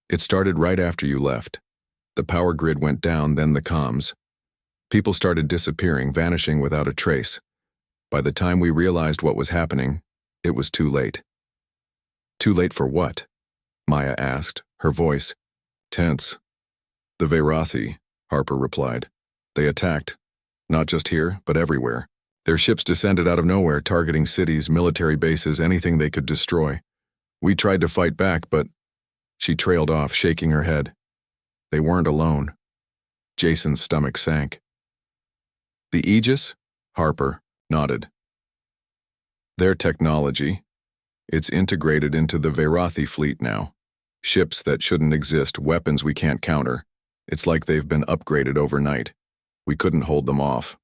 "It started right after you left. The power grid went down, then the comms. People started disappearing, vanishing without a trace. By the time we realized what was happening, it was too late." "Too late for what?" Maya asked, her voice tense. "The Verathi," Harper replied. "They attacked, not just here, but everywhere. Their ships descended out of nowhere, targeting cities, military bases, anything they could destroy. We tried to fight back, but..." She trailed off, shaking her head. They weren't alone. Jason's stomach sank. "The Aegis?" Harper nodded. "Their technology. It's integrated into the Verathi fleet now. Ships that shouldn't exist, weapons we can't counter. It's like they've been upgraded overnight. We couldn't hold them off."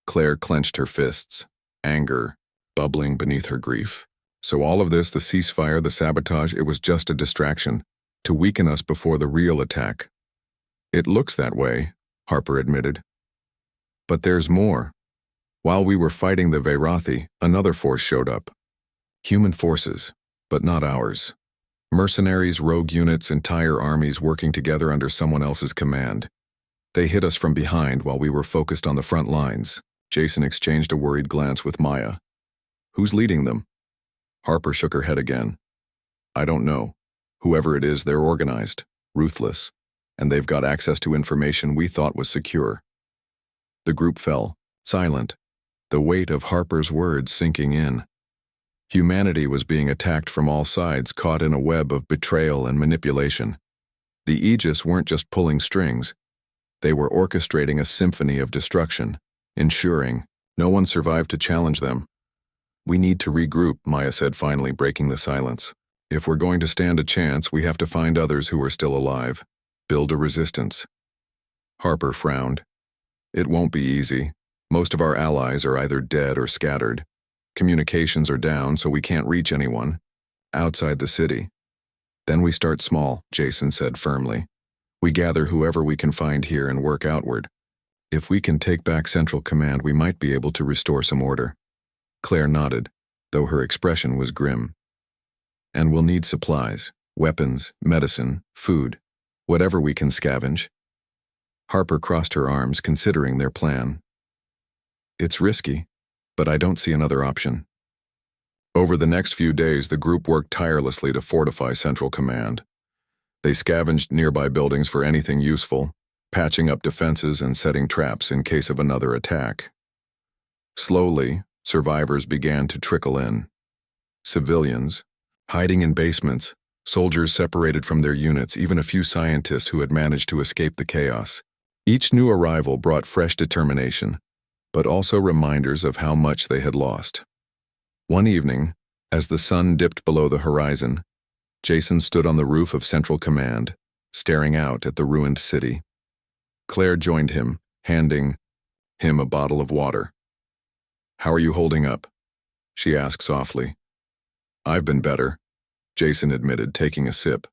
Claire clenched her fists, anger bubbling beneath her grief. So all of this, the ceasefire, the sabotage, it was just a distraction, to weaken us before the real attack. "It looks that way," Harper admitted. "But there's more. While we were fighting the Verathi, another force showed up. Human forces, but not ours. Mercenaries, rogue units, entire armies working together under someone else's command. They hit us from behind while we were focused on the front lines." Jason exchanged a worried glance with Maya. "Who's leading them?" Harper shook her head again. "I don't know. Whoever it is, they're organized, ruthless, and they've got access to information we thought was secure." The group fell, silent, the weight of Harper's words sinking in. Humanity was being attacked from all sides, caught in a web of betrayal and manipulation. The Aegis weren't just pulling strings. They were orchestrating a symphony of destruction, ensuring no one survived to challenge them. "We need to regroup," Maya said, finally breaking the silence. "If we're going to stand a chance, we have to find others who are still alive. Build a resistance." Harper frowned. "It won't be easy. Most of our allies are either dead or scattered. Communications are down, so we can't reach anyone outside the city." "Then we start small," Jason said firmly. "We gather whoever we can find here and work outward. If we can take back Central Command, we might be able to restore some order." Claire nodded, though her expression was grim. "And we'll need supplies, weapons, medicine, food, whatever we can scavenge." Harper crossed her arms, considering their plan. "It's risky, but I don't see another option." Over the next few days, the group worked tirelessly to fortify Central Command. They scavenged nearby buildings for anything useful, patching up defenses and setting traps in case of another attack. Slowly, survivors began to trickle in. Civilians, hiding in basements, soldiers separated from their units, even a few scientists who had managed to escape the chaos. Each new arrival brought fresh determination. but also reminders of how much they had lost. One evening, as the sun dipped below the horizon, Jason stood on the roof of Central Command, staring out at the ruined city. Claire joined him, handing him a bottle of water. "How are you holding up?" she asked softly. "I've been better," Jason admitted, taking a sip.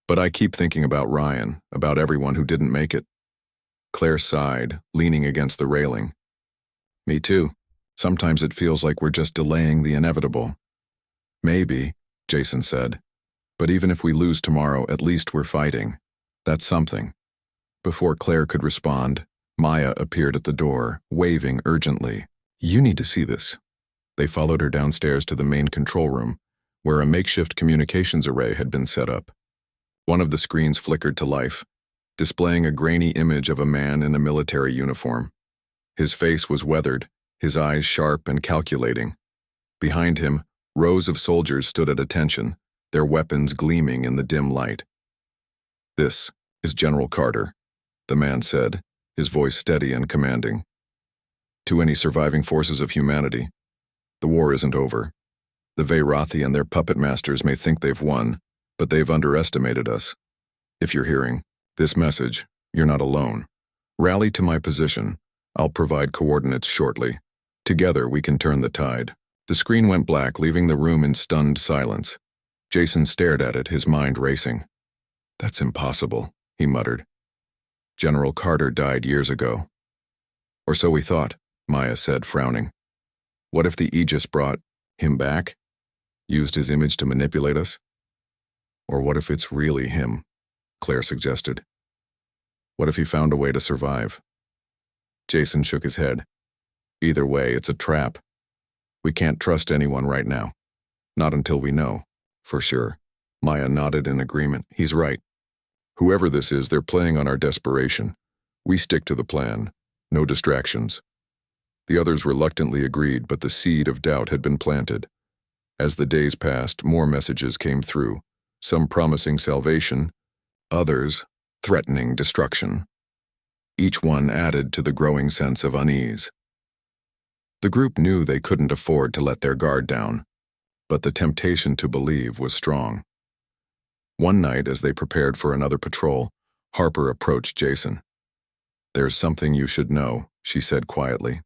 "But I keep thinking about Ryan, about everyone who didn't make it." Claire sighed, leaning against the railing. "Me too. Sometimes it feels like we're just delaying the inevitable." "Maybe," Jason said. "But even if we lose tomorrow, at least we're fighting. That's something." Before Claire could respond, Maya appeared at the door, waving urgently. "You need to see this." They followed her downstairs to the main control room, where a makeshift communications array had been set up. One of the screens flickered to life, displaying a grainy image of a man in a military uniform. His face was weathered, his eyes sharp and calculating. Behind him, rows of soldiers stood at attention, their weapons gleaming in the dim light. "This is General Carter," the man said, his voice steady and commanding. "To any surviving forces of humanity, the war isn't over. The Veyrathi and their puppet masters may think they've won, but they've underestimated us. If you're hearing this message, you're not alone. Rally to my position. I'll provide coordinates shortly. Together we can turn the tide." The screen went black, leaving the room in stunned silence. Jason stared at it, his mind racing. "That's impossible," he muttered. "General Carter died years ago." "Or so we thought," Maya said, frowning. "What if the Aegis brought him back? Used his image to manipulate us?" "Or what if it's really him?" Claire suggested. "What if he found a way to survive?" Jason shook his head. "Either way, it's a trap. We can't trust anyone right now. Not until we know, for sure." Maya nodded in agreement. "He's right. Whoever this is, they're playing on our desperation. We stick to the plan. No distractions." The others reluctantly agreed, but the seed of doubt had been planted. As the days passed, more messages came through, some promising salvation, others threatening destruction. Each one added to the growing sense of unease. The group knew they couldn't afford to let their guard down, but the temptation to believe was strong. One night, as they prepared for another patrol, Harper approached Jason. "There's something you should know," she said quietly.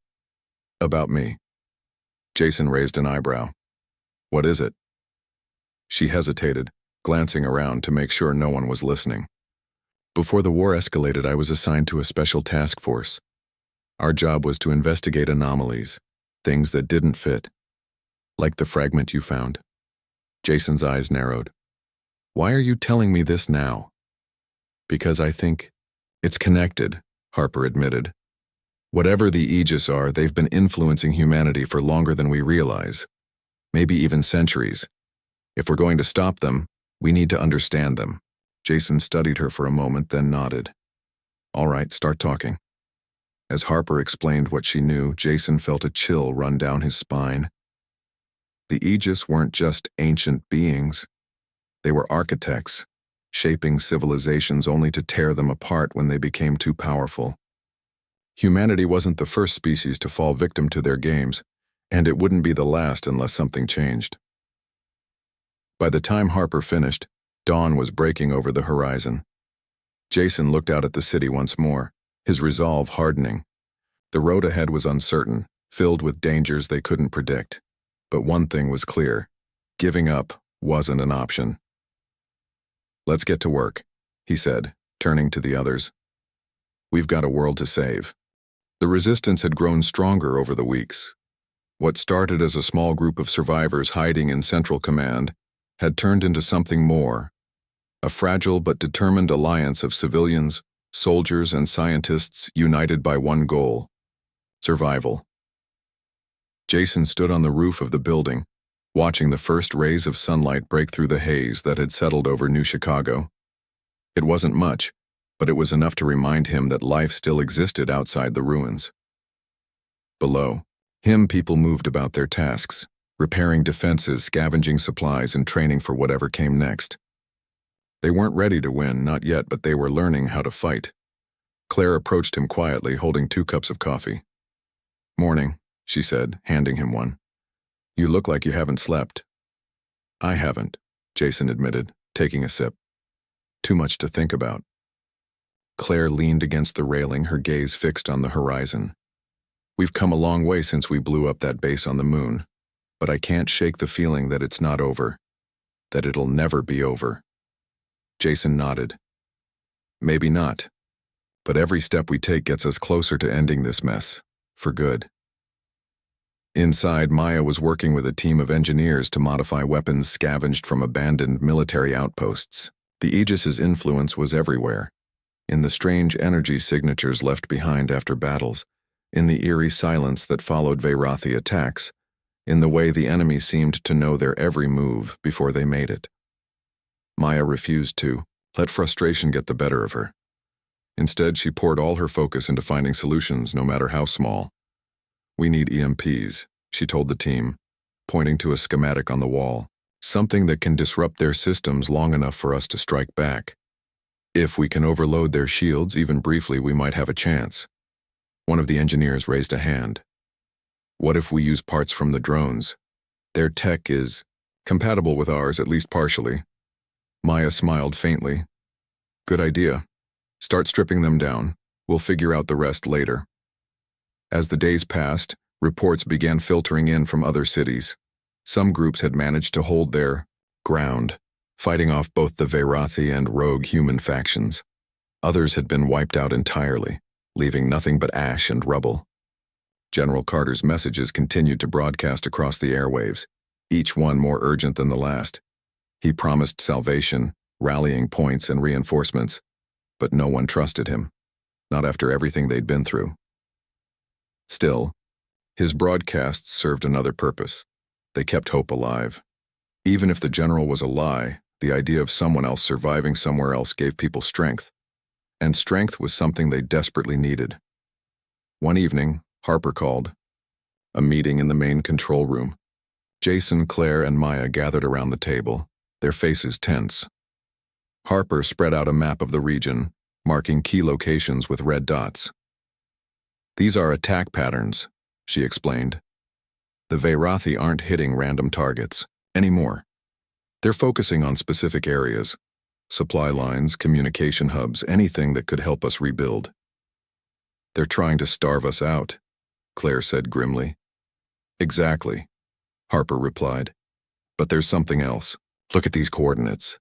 "About me." Jason raised an eyebrow. "What is it?" She hesitated, glancing around to make sure no one was listening. "Before the war escalated, I was assigned to a special task force. Our job was to investigate anomalies, things that didn't fit. Like the fragment you found." Jason's eyes narrowed. "Why are you telling me this now?" "Because I think it's connected," Harper admitted. "Whatever the Aegis are, they've been influencing humanity for longer than we realize. Maybe even centuries. If we're going to stop them, we need to understand them." Jason studied her for a moment, then nodded. "All right, start talking." As Harper explained what she knew, Jason felt a chill run down his spine. The Aegis weren't just ancient beings. They were architects, shaping civilizations only to tear them apart when they became too powerful. Humanity wasn't the first species to fall victim to their games, and it wouldn't be the last unless something changed. By the time Harper finished, dawn was breaking over the horizon. Jason looked out at the city once more, his resolve hardening. The road ahead was uncertain, filled with dangers they couldn't predict. But one thing was clear: giving up wasn't an option. "Let's get to work," he said, turning to the others. "We've got a world to save." The resistance had grown stronger over the weeks. What started as a small group of survivors hiding in Central Command had turned into something more, a fragile but determined alliance of civilians, soldiers, and scientists united by one goal: survival. Jason stood on the roof of the building, watching the first rays of sunlight break through the haze that had settled over New Chicago. It wasn't much, but it was enough to remind him that life still existed outside the ruins. Below him, people moved about their tasks, repairing defenses, scavenging supplies, and training for whatever came next. They weren't ready to win, not yet, but they were learning how to fight. Claire approached him quietly, holding 2 cups of coffee. Morning, she said, handing him one. You look like you haven't slept. I haven't, Jason admitted, taking a sip. Too much to think about. Claire leaned against the railing, her gaze fixed on the horizon. We've come a long way since we blew up that base on the moon, but I can't shake the feeling that it's not over, that it'll never be over. Jason nodded. Maybe not, but every step we take gets us closer to ending this mess, for good. Inside, Maya was working with a team of engineers to modify weapons scavenged from abandoned military outposts. The Aegis's influence was everywhere, in the strange energy signatures left behind after battles, in the eerie silence that followed Veyrathi attacks, in the way the enemy seemed to know their every move before they made it. Maya refused to let frustration get the better of her. Instead, she poured all her focus into finding solutions, no matter how small. We need EMPs, she told the team, pointing to a schematic on the wall, something that can disrupt their systems long enough for us to strike back. If we can overload their shields, even briefly, we might have a chance. One of the engineers raised a hand. What if we use parts from the drones? Their tech is compatible with ours, at least partially. Maya smiled faintly. Good idea. Start stripping them down. We'll figure out the rest later. As the days passed, reports began filtering in from other cities. Some groups had managed to hold their ground, fighting off both the Veyrathi and rogue human factions. Others had been wiped out entirely, leaving nothing but ash and rubble. General Carter's messages continued to broadcast across the airwaves, each one more urgent than the last. He promised salvation, rallying points, and reinforcements, but no one trusted him, not after everything they'd been through. Still, his broadcasts served another purpose. They kept hope alive. Even if the general was a lie, the idea of someone else surviving somewhere else gave people strength, and strength was something they desperately needed. One evening, Harper called. A meeting in the main control room. Jason, Claire, and Maya gathered around the table, their faces tense. Harper spread out a map of the region, marking key locations with red dots. These are attack patterns, she explained. The Veyrathi aren't hitting random targets anymore. They're focusing on specific areas, supply lines, communication hubs, anything that could help us rebuild. They're trying to starve us out, Claire said grimly. Exactly, Harper replied. But there's something else. Look at these coordinates.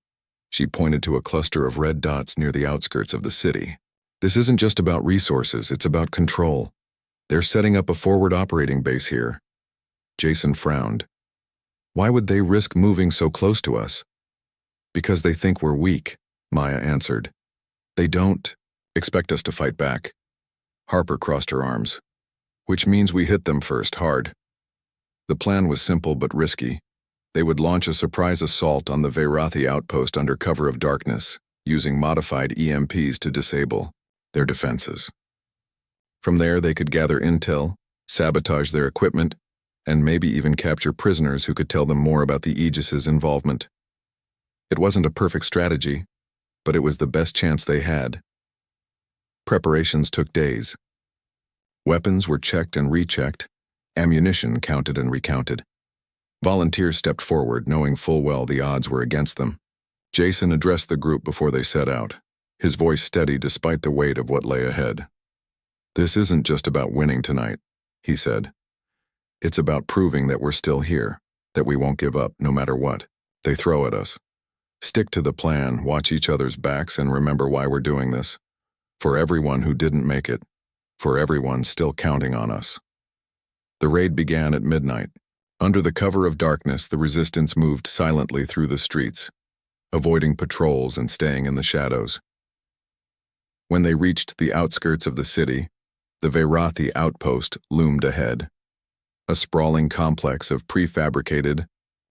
She pointed to a cluster of red dots near the outskirts of the city. This isn't just about resources, it's about control. They're setting up a forward operating base here. Jason frowned. Why would they risk moving so close to us? Because they think we're weak, Maya answered. They don't expect us to fight back. Harper crossed her arms. Which means we hit them first, hard. The plan was simple but risky. They would launch a surprise assault on the Veyrathi outpost under cover of darkness, using modified EMPs to disable their defenses. From there, they could gather intel, sabotage their equipment, and maybe even capture prisoners who could tell them more about the Aegis's involvement. It wasn't a perfect strategy, but it was the best chance they had. Preparations took days. Weapons were checked and rechecked, ammunition counted and recounted. Volunteers stepped forward, knowing full well the odds were against them. Jason addressed the group before they set out, his voice steady despite the weight of what lay ahead. This isn't just about winning tonight, he said. It's about proving that we're still here, that we won't give up no matter what they throw at us. Stick to the plan, watch each other's backs, and remember why we're doing this. For everyone who didn't make it, for everyone still counting on us. The raid began at midnight. Under the cover of darkness, the resistance moved silently through the streets, avoiding patrols and staying in the shadows. When they reached the outskirts of the city, the Veyrathi outpost loomed ahead. A sprawling complex of prefabricated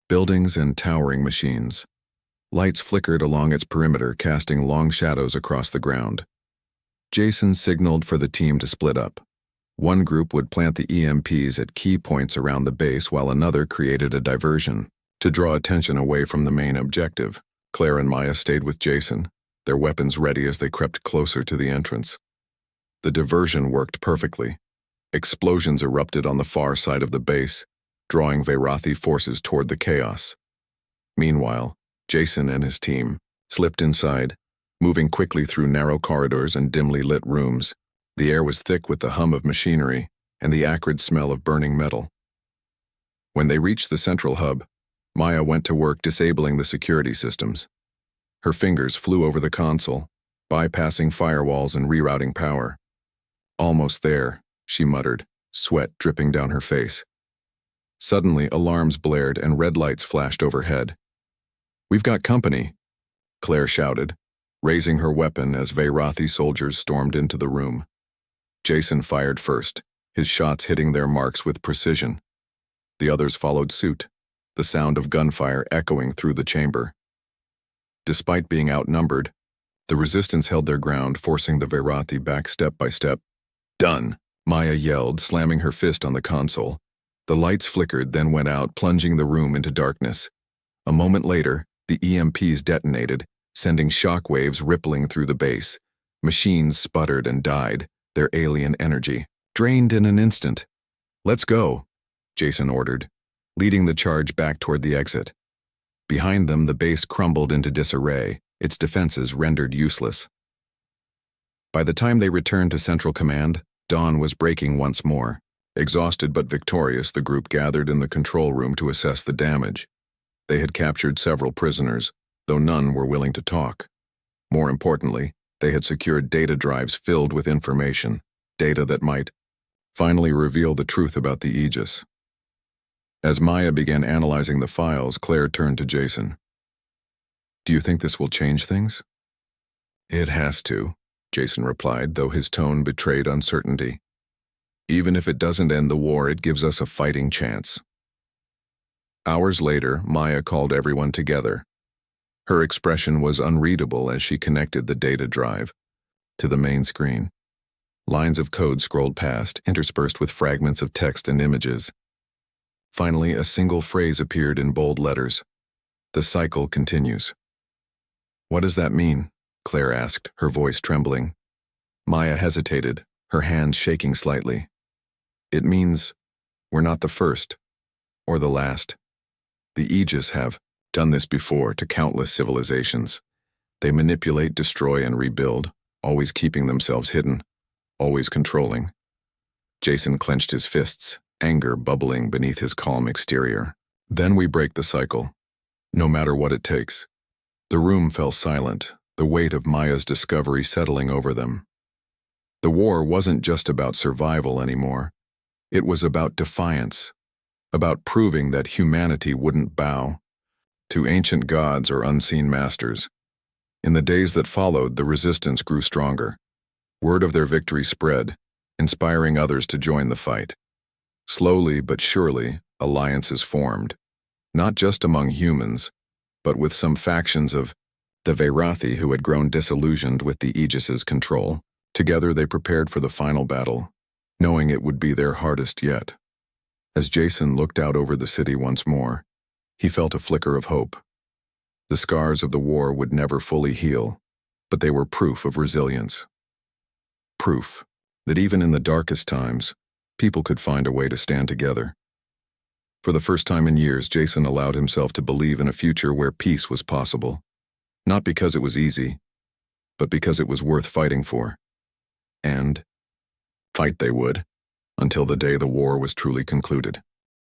buildings and towering machines. Lights flickered along its perimeter, casting long shadows across the ground. Jason signaled for the team to split up. One group would plant the EMPs at key points around the base while another created a diversion to draw attention away from the main objective. Claire and Maya stayed with Jason, their weapons ready as they crept closer to the entrance. The diversion worked perfectly. Explosions erupted on the far side of the base, drawing Veyrathi forces toward the chaos. Meanwhile, Jason and his team slipped inside, moving quickly through narrow corridors and dimly lit rooms. The air was thick with the hum of machinery and the acrid smell of burning metal. When they reached the central hub, Maya went to work disabling the security systems. Her fingers flew over the console, bypassing firewalls and rerouting power. "Almost there," she muttered, sweat dripping down her face. Suddenly, alarms blared and red lights flashed overhead. "We've got company," Claire shouted, raising her weapon as Veyrathi soldiers stormed into the room. Jason fired first, his shots hitting their marks with precision. The others followed suit, the sound of gunfire echoing through the chamber. Despite being outnumbered, the resistance held their ground, forcing the Veyrathi back step by step. "Done," Maya yelled, slamming her fist on the console. The lights flickered, then went out, plunging the room into darkness. A moment later, the EMPs detonated, sending shock waves rippling through the base. Machines sputtered and died, their alien energy drained in an instant. "Let's go," Jason ordered, leading the charge back toward the exit. Behind them, the base crumbled into disarray, its defenses rendered useless. By the time they returned to Central Command, dawn was breaking once more. Exhausted but victorious, the group gathered in the control room to assess the damage. They had captured several prisoners, though none were willing to talk. More importantly, they had secured data drives filled with information, data that might finally reveal the truth about the Aegis. As Maya began analyzing the files, Claire turned to Jason. "Do you think this will change things?" "It has to," Jason replied, though his tone betrayed uncertainty. "Even if it doesn't end the war, it gives us a fighting chance." Hours later, Maya called everyone together. Her expression was unreadable as she connected the data drive to the main screen. Lines of code scrolled past, interspersed with fragments of text and images. Finally, a single phrase appeared in bold letters. "The cycle continues." "What does that mean?" Claire asked, her voice trembling. Maya hesitated, her hands shaking slightly. "It means we're not the first, or the last. The Aegis have done this before to countless civilizations. They manipulate, destroy, and rebuild, always keeping themselves hidden, always controlling." Jason clenched his fists, anger bubbling beneath his calm exterior. "Then we break the cycle, no matter what it takes." The room fell silent, the weight of Maya's discovery settling over them. The war wasn't just about survival anymore. It was about defiance, about proving that humanity wouldn't bow to ancient gods or unseen masters. In the days that followed, the resistance grew stronger. Word of their victory spread, inspiring others to join the fight. Slowly but surely, alliances formed, not just among humans, but with some factions of the Veyrathi who had grown disillusioned with the Aegis's control. Together they prepared for the final battle, knowing it would be their hardest yet. As Jason looked out over the city once more, he felt a flicker of hope. The scars of the war would never fully heal, but they were proof of resilience. Proof that even in the darkest times, people could find a way to stand together. For the first time in years, Jason allowed himself to believe in a future where peace was possible. Not because it was easy, but because it was worth fighting for. And fight they would, until the day the war was truly concluded.